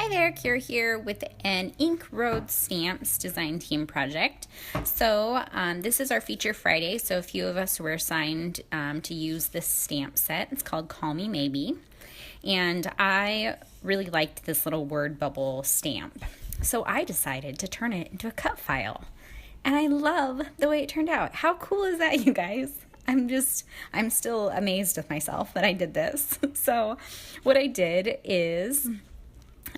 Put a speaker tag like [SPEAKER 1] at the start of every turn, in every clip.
[SPEAKER 1] Hi there, Kira here with an Ink Road Stamps design team project. So this is our feature Friday, so a few of us were assigned to use this stamp set. It's called Call Me Maybe, and I really liked this little word bubble stamp. So I decided to turn it into a cut file, and I love the way it turned out. How cool is that, you guys? I'm still amazed with myself that I did this. So what I did is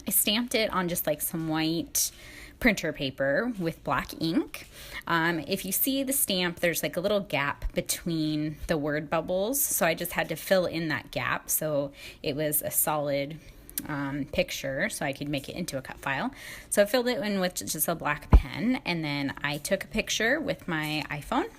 [SPEAKER 1] I stamped it on just like some white printer paper with black ink. If you see the stamp, there's like a little gap between the word bubbles. So I just had to fill in that gap so it was a solid picture so I could make it into a cut file. So I filled it in with just a black pen, and then I took a picture with my iPhone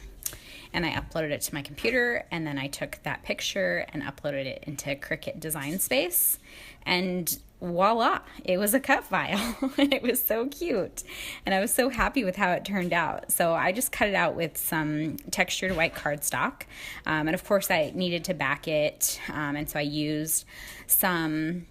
[SPEAKER 1] and I uploaded it to my computer, and then I took that picture and uploaded it into Cricut Design Space, and voila, it was a cut file. It was so cute, and I was so happy with how it turned out. So I just cut it out with some textured white cardstock, and of course I needed to back it, and so I used some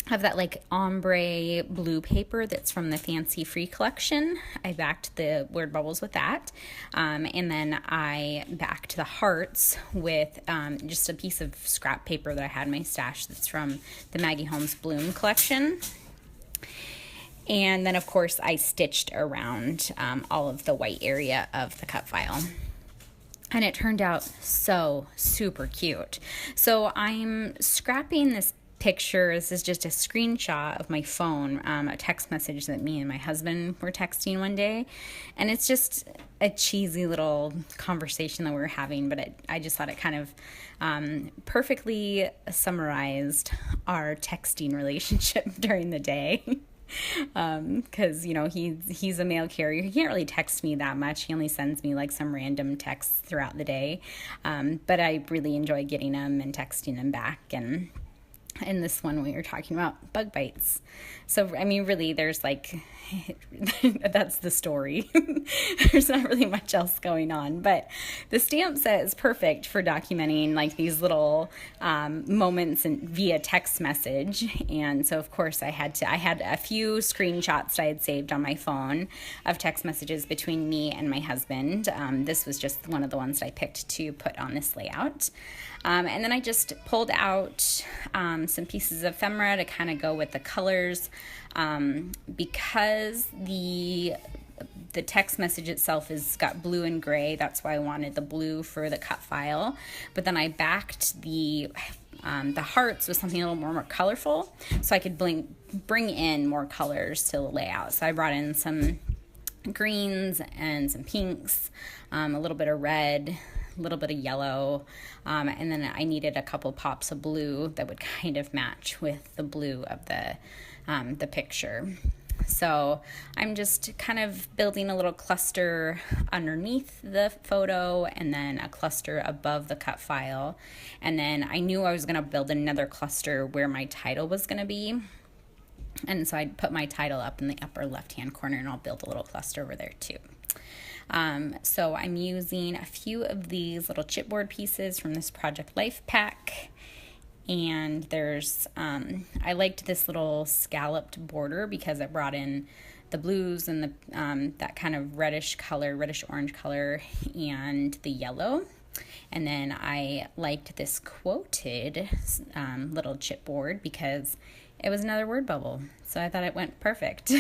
[SPEAKER 1] of that like ombre blue paper that's from the Fancy Free collection. I backed the word bubbles with that, and then I backed the hearts with just a piece of scrap paper that I had in my stash that's from the Maggie Holmes Bloom collection. And then of course I stitched around all of the white area of the cut file. And it turned out so super cute. So I'm scrapping this picture. This is just a screenshot of my phone, a text message that me and my husband were texting one day, and it's just a cheesy little conversation that we were having, but I just thought it kind of perfectly summarized our texting relationship during the day. Because he's a mail carrier. He can't really text me that much. He only sends me like some random texts throughout the day, but I really enjoy getting them and texting them back. And in this one, we were talking about bug bites. So, I mean, really, there's like, that's the story. There's not really much else going on, but the stamp set is perfect for documenting like these little moments via text message. And so, of course, I had a few screenshots I had saved on my phone of text messages between me and my husband. This was just one of the ones that I picked to put on this layout. And then I just pulled out some pieces of ephemera to kind of go with the colors, because the text message itself is got blue and gray. That's why I wanted the blue for the cut file. But then I backed the hearts with something a little more colorful, so I could bring in more colors to the layout. So I brought in some greens and some pinks, a little bit of red, a little bit of yellow, and then I needed a couple pops of blue that would kind of match with the blue of the picture. So I'm just kind of building a little cluster underneath the photo and then a cluster above the cut file. And then I knew I was going to build another cluster where my title was going to be. And so I put my title up in the upper left-hand corner, and I'll build a little cluster over there too. So I'm using a few of these little chipboard pieces from this Project Life pack. And there's, I liked this little scalloped border because it brought in the blues and that kind of reddish orange color, and the yellow. And then I liked this quoted little chipboard because it was another word bubble. So I thought it went perfect.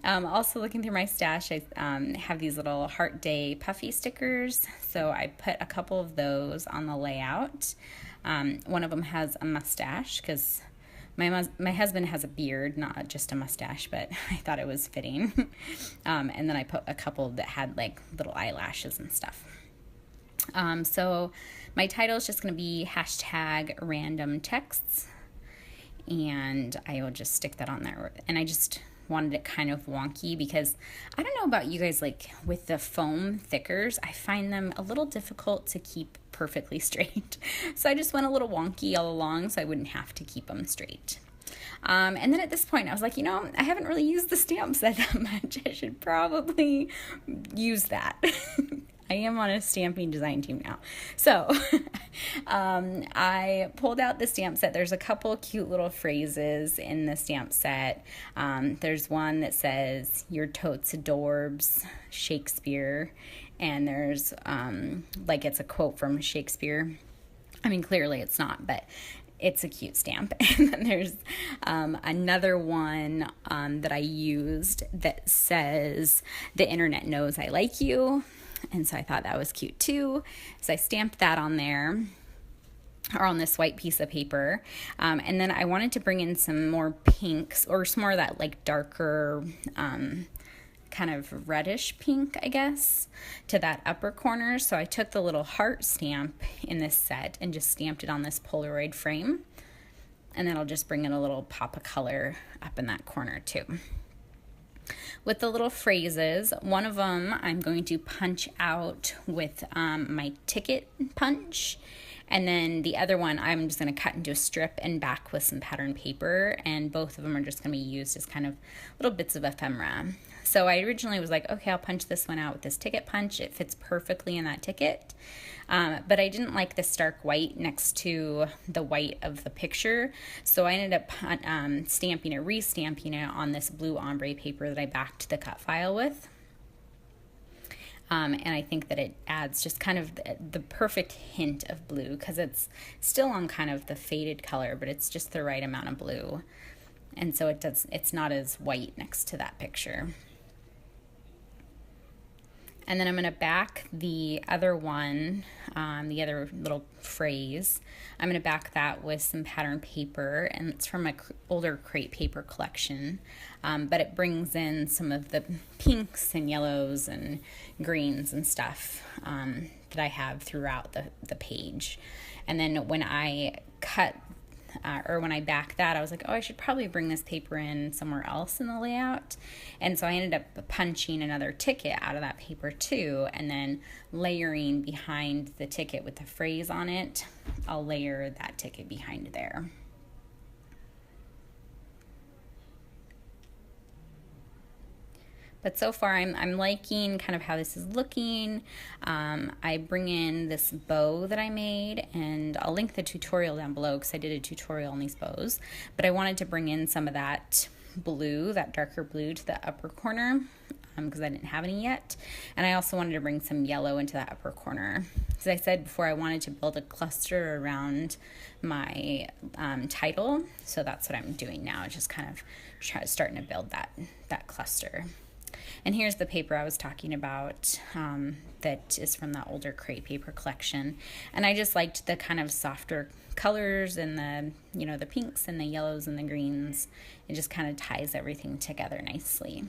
[SPEAKER 1] Also looking through my stash, I have these little Heart Day puffy stickers. So I put a couple of those on the layout. One of them has a mustache because my husband has a beard, not just a mustache, but I thought it was fitting. And then I put a couple that had like little eyelashes and stuff. So my title is just going to be #random_texts, and I will just stick that on there. And I just wanted it kind of wonky because I don't know about you guys, like with the foam thickers, I find them a little difficult to keep perfectly straight. So I just went a little wonky all along so I wouldn't have to keep them straight. And then at this point I was like, I haven't really used the stamp set that much. I should probably use that. I am on a stamping design team now. So I pulled out the stamp set. There's a couple cute little phrases in the stamp set. There's one that says, "Your totes adorbs, Shakespeare." And there's like it's a quote from Shakespeare. I mean, clearly it's not, but it's a cute stamp. And then there's another one that I used that says, "The internet knows I like you." And so I thought that was cute too. So I stamped that on there, or on this white piece of paper. And then I wanted to bring in some more pinks, or some more of that like darker kind of reddish pink, I guess, to that upper corner. So I took the little heart stamp in this set and just stamped it on this Polaroid frame. And then I'll just bring in a little pop of color up in that corner too. With the little phrases, one of them I'm going to punch out with my ticket punch. And then the other one I'm just going to cut into a strip and back with some pattern paper. And both of them are just going to be used as kind of little bits of ephemera. So I originally was like, okay, I'll punch this one out with this ticket punch. It fits perfectly in that ticket. But I didn't like the stark white next to the white of the picture. So I ended up restamping it on this blue ombre paper that I backed the cut file with. And I think that it adds just kind of the perfect hint of blue, because it's still on kind of the faded color, but it's just the right amount of blue. And so it's not as white next to that picture. And then I'm going to back the other one, the other little phrase. I'm going to back that with some pattern paper, and it's from my older crate paper collection. But it brings in some of the pinks and yellows and greens and stuff that I have throughout the page. And then when I when I back that, I was like, oh, I should probably bring this paper in somewhere else in the layout. And so I ended up punching another ticket out of that paper too, and then layering behind the ticket with the phrase on it. I'll layer that ticket behind there. But so far, I'm liking kind of how this is looking. I bring in this bow that I made, and I'll link the tutorial down below because I did a tutorial on these bows. But I wanted to bring in some of that blue, that darker blue, to the upper corner because I didn't have any yet. And I also wanted to bring some yellow into that upper corner. As I said before, I wanted to build a cluster around my title. So that's what I'm doing now, just kind of starting to build that cluster. And here's the paper I was talking about that is from the older crate paper collection. And I just liked the kind of softer colors and the pinks and the yellows and the greens. It just kind of ties everything together nicely.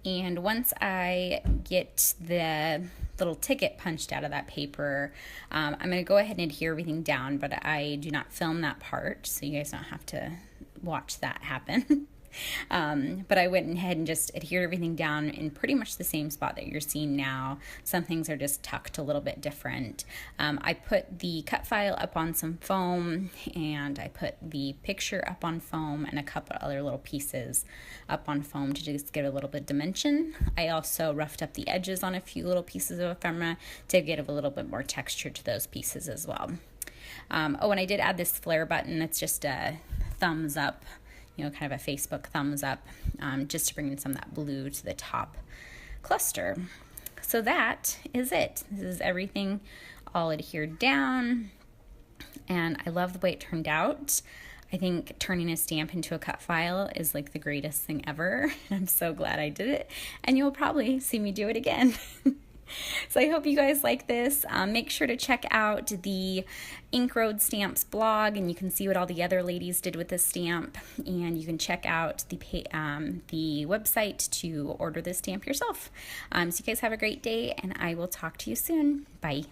[SPEAKER 1] And once I get the little ticket punched out of that paper, I'm going to go ahead and adhere everything down, but I do not film that part, so you guys don't have to watch that happen. But I went ahead and just adhered everything down in pretty much the same spot that you're seeing now. Some things are just tucked a little bit different. I put the cut file up on some foam, and I put the picture up on foam, and a couple other little pieces up on foam to just give a little bit of dimension. I also roughed up the edges on a few little pieces of ephemera to give a little bit more texture to those pieces as well. And I did add this flare button that's just a thumbs up, kind of a Facebook thumbs up, just to bring in some of that blue to the top cluster. So that is it. This is everything all adhered down, and I love the way it turned out. I think turning a stamp into a cut file is like the greatest thing ever. I'm so glad I did it, and you'll probably see me do it again. So I hope you guys like this. Make sure to check out the Ink Road Stamps blog, and you can see what all the other ladies did with this stamp. And you can check out the website to order this stamp yourself. So you guys have a great day, and I will talk to you soon. Bye.